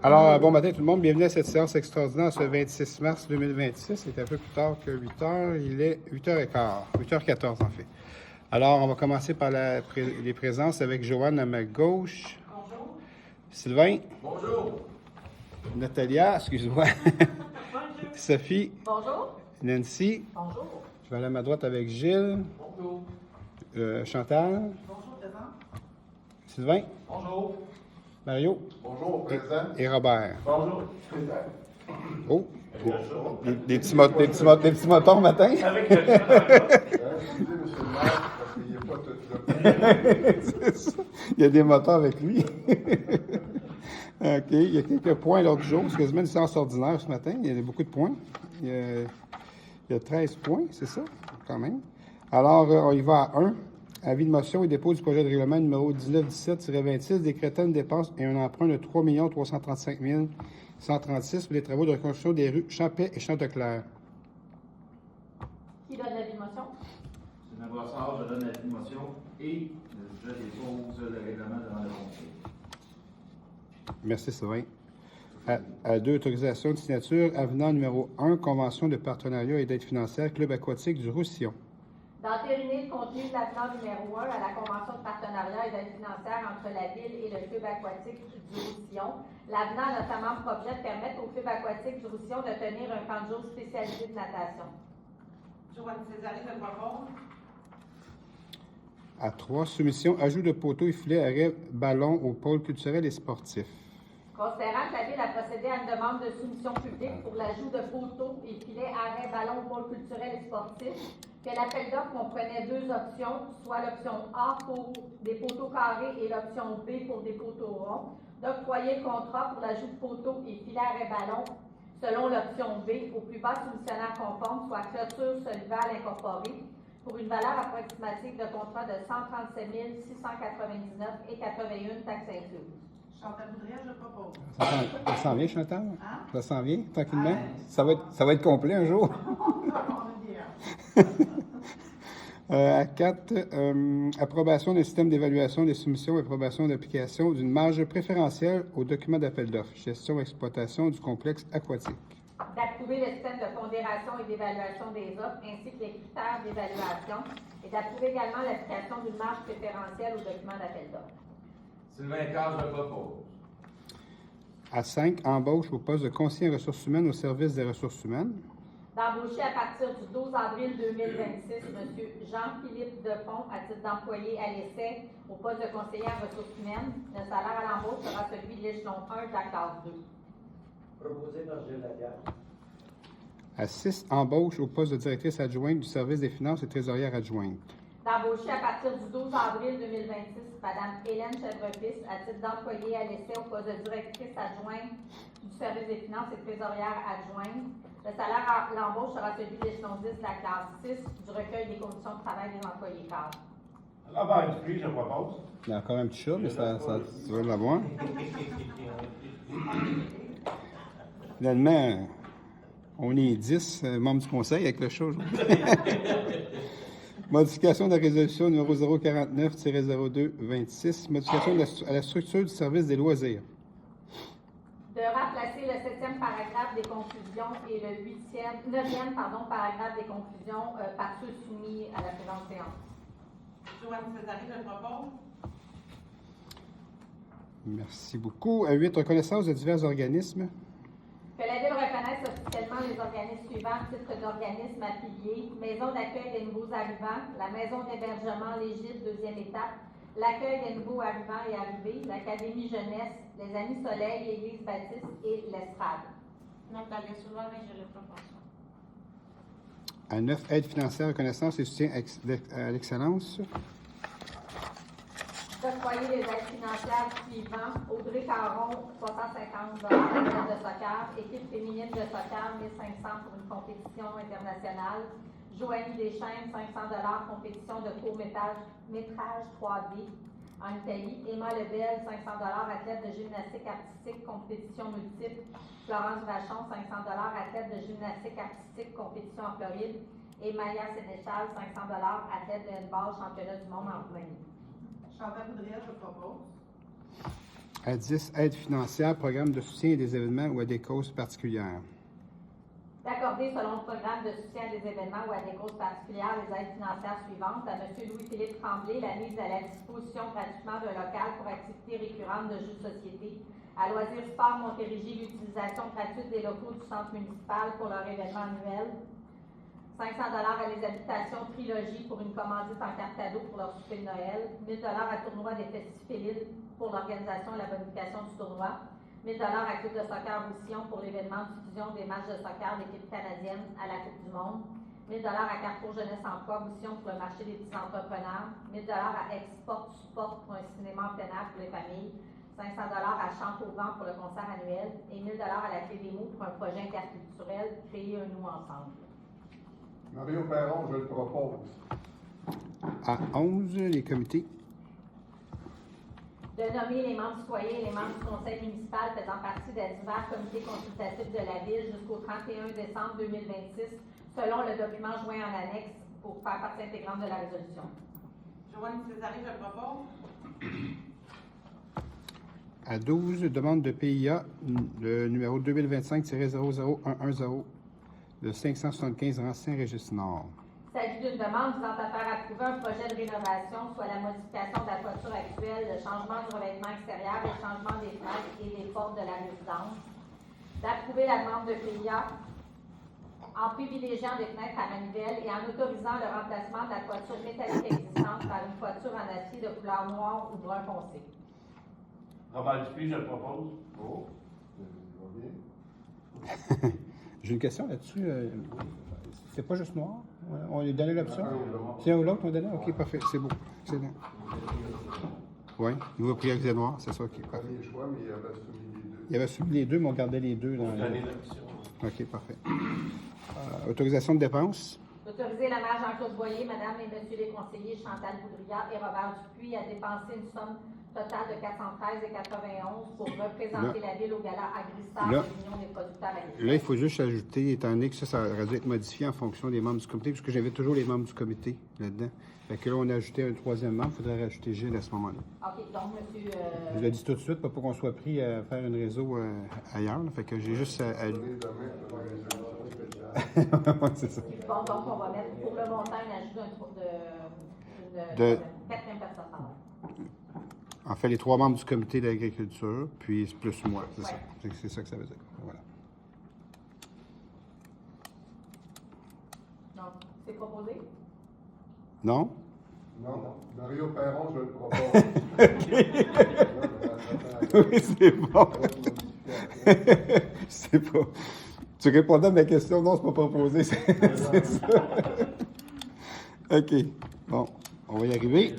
Alors, bon matin tout le monde, bienvenue à cette séance extraordinaire ce 26 mars 2026. C'est un peu plus tard que 8 heures, il est 8h15, 8h14 en fait. Alors, on va commencer par les présences avec Joanne à ma gauche. Bonjour. Sylvain. Bonjour. Natalia, excuse-moi. Bonjour. Sophie. Bonjour. Nancy. Bonjour. Je vais aller à ma droite avec Gilles. Bonjour. Chantal. Bonjour, présent. Sylvain. Bonjour. Mario. Bonjour, président. Et Robert. Bonjour, président. Oh, des petits motons le matin. Avec le Excusez, monsieur le maire, parce qu'il n'est pas tout là. C'est ça. Il y a des moteurs avec lui. OK. Il y a quelques points l'autre jour. C'est quasiment une séance ordinaire ce matin. Il y a beaucoup de points. Il y a 13 points, c'est ça, quand même. Alors, on y va à 1. Avis de motion et dépôt du projet de règlement numéro 1917-26 décrétant une dépense et un emprunt de 3 335 136 pour les travaux de reconstruction des rues Champais et Chanteclair. Qui donne l'avis de motion? M. Brassard, je donne la motion et je dépose le règlement devant le conseil. Merci, Sylvain. À 2, autorisation de signature, avenant numéro 1, convention de partenariat et d'aide financière, Club aquatique du Roussillon. D'entériner le contenu de l'avenant numéro 1 à la convention de partenariat et d'aide financière entre la Ville et le Club aquatique du Roussillon. L'avenant a notamment pour objet de permettre au Club aquatique du Roussillon de tenir un camp de jour spécialisé de natation. Joanne Césari, je propose. À 3, soumission, ajout de poteaux et filets arrêt ballon au pôle culturel et sportif. Considérant que la Ville a procédé à une demande de soumission publique pour l'ajout de poteaux et filets arrêt ballon au pôle culturel et sportif, que l'appel d'offres comprenait deux options, soit l'option A pour des poteaux carrés et l'option B pour des poteaux ronds, d'octroyer le contrat pour l'ajout de poteaux et filets arrêt ballon selon l'option B au plus bas soumissionnaire conforme, soit Clôture Solival Incorporée, pour une valeur approximative de contrat de 137 699 et 81 taxes incluses. Chantal Boudria, je propose. Ça s'en vient, Chantal? Hein? Ça s'en vient, tranquillement? Ouais. Ça va être complet un jour. À 4, approbation d'un système d'évaluation des soumissions et approbation d'application d'une marge préférentielle aux documents d'appel d'offres, gestion et exploitation du complexe aquatique. D'approuver le système de pondération et d'évaluation des offres ainsi que les critères d'évaluation et d'approuver également l'application d'une marge préférentielle aux documents d'appel d'offres. Sylvain Carr, je propose. À 5, embauche au poste de conseiller en ressources humaines au service des ressources humaines. D'embaucher à partir du 12 avril 2026 M. Jean-Philippe Depont à titre d'employé à l'essai au poste de conseiller en ressources humaines. Le salaire à l'embauche sera celui de l'échelon 1 de la classe 2. Proposé par Gilles Lagarde. À 6, embauche au poste de directrice adjointe du service des finances et trésorière adjointe. D'embaucher à partir du 12 avril 2026 Mme Hélène Chèvrefils à titre d'employée à l'essai au poste de directrice adjointe du service des finances et trésorière adjointe. Le salaire à l'embauche sera celui de l'échelon 10 de la classe 6 du recueil des conditions de travail des employés cadres. Robert Dupuis, je propose. Il y a encore un petit chat, mais ça tu vas l'avoir. Finalement, on est 10 membres du conseil avec le chat aujourd'hui. Modification de la résolution numéro 049-02-26, modification à la structure du service des loisirs. De remplacer le 7e paragraphe des conclusions et le 9e paragraphe des conclusions par ceux soumis à la présente séance. Joanne Césari, je propose. Merci beaucoup. À 8, reconnaissance de divers organismes. Que la Ville reconnaisse officiellement les organismes suivants, titre d'organismes affiliés, Maison d'accueil des nouveaux arrivants, la Maison d'hébergement Légide, deuxième étape, l'accueil des nouveaux arrivants et arrivés, l'Académie jeunesse, les Amis Soleil, l'Église Baptiste et l'Estrade. Natalia Soulard, je le propose. À 9, aide financière, reconnaissance et soutien à l'excellence. D'octroyer les aides financières suivantes. Audrey Caron, 350 de soccer. Équipe féminine de soccer, 1500 pour une compétition internationale. Joanie Deschênes, 500 compétition de court-métrage 3D en Italie. Emma Lebel, 500 athlète de gymnastique artistique, compétition multiple. Florence Vachon, 500 athlète de gymnastique artistique, compétition en Floride. Et Maya Sénéchal, 500 athlète de handball, championnat du monde en Roumanie. Chantal Boudria, je propose. À 10, aide financière, programme de soutien à des événements ou à des causes particulières. D'accorder selon le programme de soutien à des événements ou à des causes particulières les aides financières suivantes à M. Louis-Philippe Tremblay, la mise à la disposition gratuitement d'un local pour activités récurrentes de jeux de société. À Loisirs Sport Montérégie, l'utilisation gratuite des locaux du centre municipal pour leur événement annuel. 500 $ à les habitations Trilogie pour une commandite en carte cadeau pour leur souper de Noël. 1000 $ à tournoi des festifs pour l'organisation et la bonification du tournoi. 1000 $ à Club de soccer Roussillon pour l'événement de diffusion des matchs de soccer de l'équipe canadienne à la Coupe du Monde. 1000 $ à Carrefour Jeunesse Emploi Roussillon pour le marché des petits entrepreneurs. 1000 $ à Export Sport pour un cinéma en plein air pour les familles. 500 $ à Chante au vent pour le concert annuel. Et 1000 $ à la Clé des mots pour un projet interculturel, Créer un nous ensemble. Mario Perron, je le propose. À 11, les comités. De nommer les membres citoyens et les membres du conseil municipal faisant partie des divers comités consultatifs de la ville jusqu'au 31 décembre 2026, selon le document joint en annexe pour faire partie intégrante de la résolution. Joanne Césari, je le propose. À 12, demande de PIA, le numéro 2025-00110, de 575 rang Saint-Régis Nord. Il s'agit d'une demande visant à faire approuver un projet de rénovation, soit la modification de la toiture actuelle, le changement du revêtement extérieur, le changement des fenêtres et des portes de la résidence. D'approuver la demande de PIA en privilégiant des fenêtres à manivelle et en autorisant le remplacement de la toiture métallique existante par une toiture en acier de couleur noire ou brun foncé. Robert Dupuis, je le propose. Oh, ça va bien. J'ai une question là-dessus. C'est pas juste noir? On lui donnait l'option? Un ou l'autre. C'est un ou l'autre, on donnait? OK, parfait. C'est beau. Excellent. Oui, il va prioriser noir, c'est ça. OK, parfait. Premier choix, mais il avait soumis les deux. Il avait soumis les deux, mais on gardait les deux. Dans Donner l'option. OK, parfait. Autorisation de dépenses. Autoriser la maire Jean-Claude Boyer, Madame et Monsieur les conseillers Chantal Boudria et Robert Dupuis à dépenser une somme totale de 413,91 pour représenter la ville au gala Agristar de Là. l'Union des producteurs agricoles. Là, il faut juste ajouter, étant donné que ça aurait dû être modifié en fonction des membres du comité, puisque j'avais toujours les membres du comité là-dedans. Fait que là, on a ajouté un troisième membre, il faudrait rajouter Gilles à ce moment-là. OK, donc, Monsieur... Je l'ai dit tout de suite, pas pour qu'on soit pris à faire un réseau ailleurs. Là. Fait que j'ai juste à... Demain, pour la résolution spéciale. Ouais, c'est ça. Bon, donc, on va mettre pour le montant un ajout d'une quatrième personne. Pardon. En fait, les 3 membres du comité de l'agriculture, puis plus moi, c'est ça. C'est ça que ça veut dire. Voilà. Donc, c'est proposé? Non? Non, Mario Perron, je le propose. Oui, c'est bon. C'est pas... Tu répondais à ma question, non, c'est pas proposé, c'est ça. OK. Bon, on va y arriver.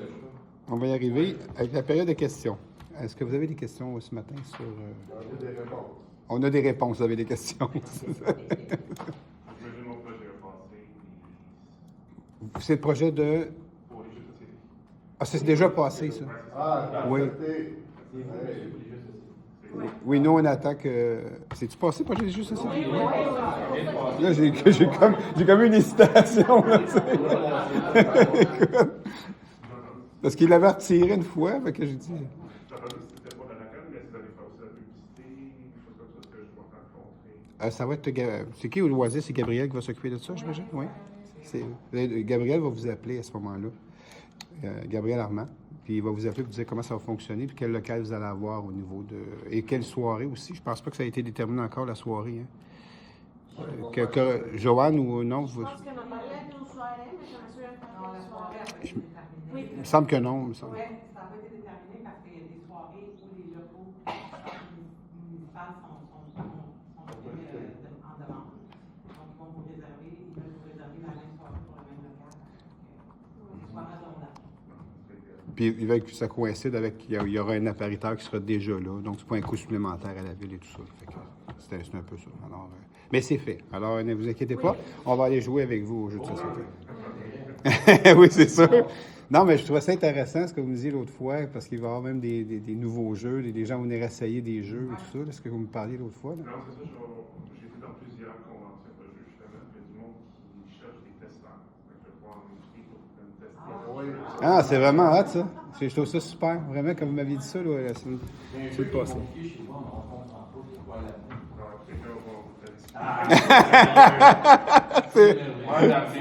On va y arriver avec la période de questions. Est-ce que vous avez des questions ce matin sur... J'ai des réponses. On a des réponses, vous avez des questions. C'est ça. Je mon projet à passer. C'est le projet de... Pour les jeux de société. Ah, c'est déjà passé, ça. Ah, Oui. accepté. Oui, nous, on attend que... C'est-tu passé, le projet des jeux de société? Oui. Là, j'ai comme une hésitation, là, tu sais. Écoute. Parce qu'il l'avait retiré une fois, fait que j'ai dit... Je ne sais pas si c'était pas dans la canne, mais si vous allez faire aussi la publicité, des choses comme ça que je dois rencontrer. Ça va être... C'est qui au loisir? C'est Gabriel qui va s'occuper de ça, j'imagine? Oui. Gabriel va vous appeler à ce moment-là. Gabriel Armand. Puis il va vous appeler pour vous dire comment ça va fonctionner, puis quel local vous allez avoir au niveau de... Et quelle soirée aussi. Je pense pas que ça a été déterminé encore, la soirée. Hein. Joanne ou non? Je pense qu'on a parlé d'une soirée, mais je me souviens pas Non, de la la soirée soirée. a été déterminée. Oui. Il me semble que non, il me semble. Oui, ça va être déterminé parce qu'il y a des soirées où les locaux municipaux sont en demande. Donc, ils vont vous réserver, ils veulent vous réserver la même soirée pour le même local. C'est soit raisonnable. Puis il va que ça coïncide avec... Il y aura un appariteur qui sera déjà là, donc c'est pas un coût supplémentaire à la ville et tout ça. Fait que c'est un peu ça. Alors, mais c'est fait. Alors, ne vous inquiétez pas, on va aller jouer avec vous au jeu de société. Oui, c'est sûr. Non, mais je trouvais ça intéressant ce que vous me disiez l'autre fois, parce qu'il va y avoir même des nouveaux jeux, des gens vont venir essayer des jeux et tout ça, là, ce que vous me parliez l'autre fois. Là. Non, c'est ça, j'ai été dans plusieurs conventions de jeux, justement, il y a du monde qui cherche des testeurs. Donc, je vais pouvoir en inviter pour une tester Oui. Ah, c'est vraiment hot, ça. Je trouve ça super. Vraiment, comme vous m'aviez dit ça, là, c'est le passé. Chez moi, on ne comprend pas pourquoi la C'est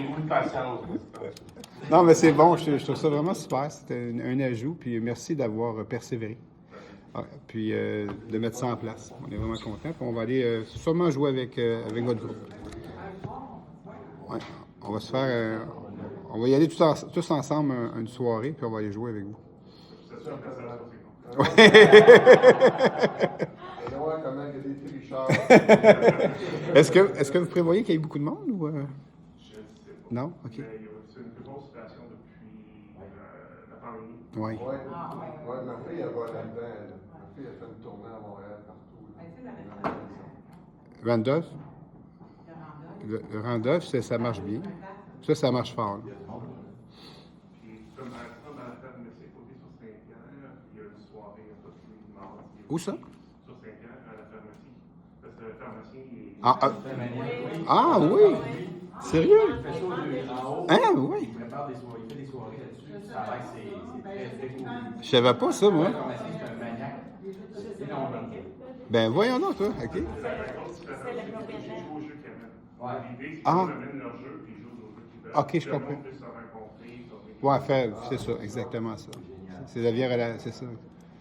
beaucoup de patience. Non, mais c'est bon. Je trouve ça vraiment super. C'était un ajout. Puis merci d'avoir persévéré. Ah, puis de mettre ça en place. On est vraiment contents. Puis on va aller sûrement jouer avec votre groupe. Ouais. On va se faire. On va y aller tous ensemble une soirée, puis on va aller jouer avec vous. C'est sûr que ça va passer. Ouais. Et on voit comment il y a des tricheurs. Est-ce que vous prévoyez qu'il y ait beaucoup de monde ou Je ne sais pas. non? OK. Mais c'est une plus grosse situation depuis la pandémie. Oui. Oui. Ouais, ma fille, elle va là-dedans. Ma fille, elle fait une tournée à Montréal partout. Ben, tu sais, la restauration, Randolph? le Randolph, Le Randolph, ça marche bien. Ça marche fort. Là. Puis, comme dans la pharmacie, côté sur Saint-Pierre, il y a une soirée à tous les mardis. Où ça? Sur Saint-Pierre, à la pharmacie. Parce que la pharmacie est. Oui? Sérieux? Il fait chaud en haut. Ah, oui. Il prépare des soirées, il fait des soirées là-dessus. Ça a l'air que c'est très, très cool. Je savais pas ça, moi. Le pharmacien, c'est un maniaque. C'est énorme. Ben, voyons donc, toi. OK. La grosse différence, c'est qu'ils jouent au jeu qu'ils amènent. Ouais. L'idée, c'est Ah. qu'ils amènent leur jeu puis ils jouent au jeu qu'ils veulent. OK, je Le monde comprends. peut se rencontrer, s'organiser. Ouais, c'est ça, exactement ça. C'est la vie c'est ça.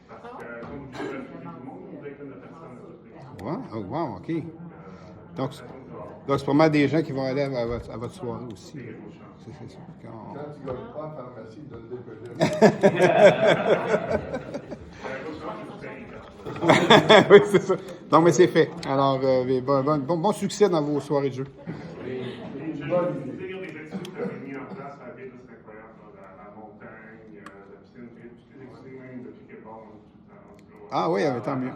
Parce que, comme vous dites, tout le monde, une vingtaine de personnes à peu près. Ouais, oh, wow, OK. Donc, c'est probablement des gens qui vont aller à votre soirée aussi. C'est ça. Quand Quand tu ne gagnes pas en pharmacie, ils donnent des pellules. oui, c'est ça. Non, mais c'est fait. Alors, bon succès dans vos soirées de jeu. Il y a des activités qu'on a mis en place à la ville, c'est incroyable. La montagne, la piscine, toutes les activités, même depuis que bon, tout le temps. Ah oui, mais tant mieux.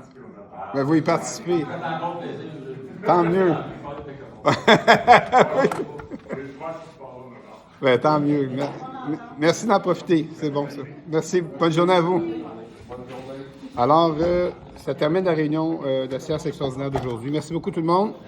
Ben, vous y participez. C'est un bon plaisir. Tant mieux. Ben, tant mieux. Merci d'en profiter. C'est bon, ça. Merci. Bonne journée à vous. Bonne journée. Alors, ça termine la réunion de séance extraordinaire d'aujourd'hui. Merci beaucoup tout le monde.